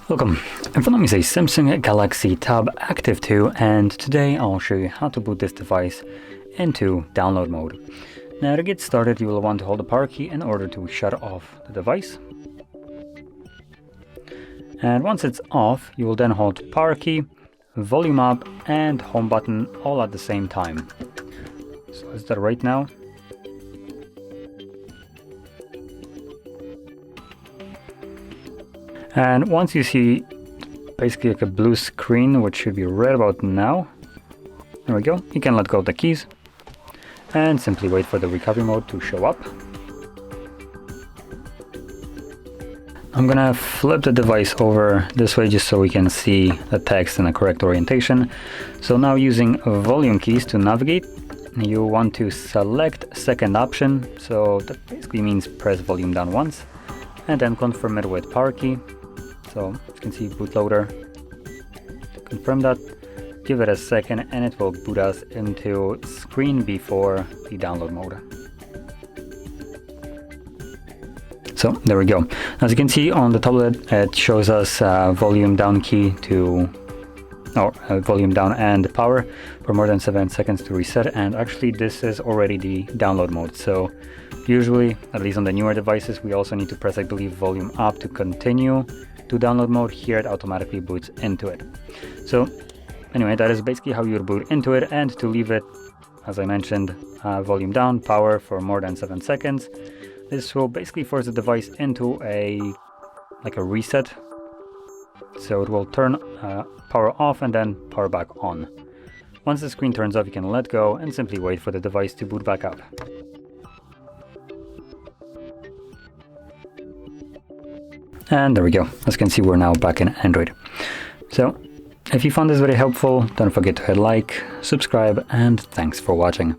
Welcome. In front of me is a Samsung Galaxy Tab Active2, and today I'll show you how to boot this device into download mode. Now, to get started, you will want to hold the power key in order to shut off the device. And once it's off, you will then hold power key, volume up and home button all at the same time. So let's do that right now. And once you see basically like a blue screen, which should be red about now, there we go, you can let go of the keys and simply wait for the recovery mode to show up. I'm gonna flip the device over this way just so we can see the text in the correct orientation. So now, using volume keys to navigate, you want to select second option. So that basically means press volume down once and then confirm it with power key. So you can see bootloader. To confirm that, give it a second and it will boot us into screen before the download mode. So there we go. As you can see on the tablet, it shows us volume down key to, volume down and power for more than 7 seconds to reset. And actually this is already the download mode. So usually, at least on the newer devices, we also need to press, I believe, volume up to continue to download mode. Here it automatically boots into it. So anyway, that is basically how you would boot into it. And to leave it, as I mentioned, volume down, power for more than 7 seconds. This will basically force the device into a reset. So it will turn power off and then power back on. Once the screen turns off, you can let go and simply wait for the device to boot back up. And there we go. As you can see, we're now back in Android. So if you found this very helpful, don't forget to hit like, subscribe, and thanks for watching.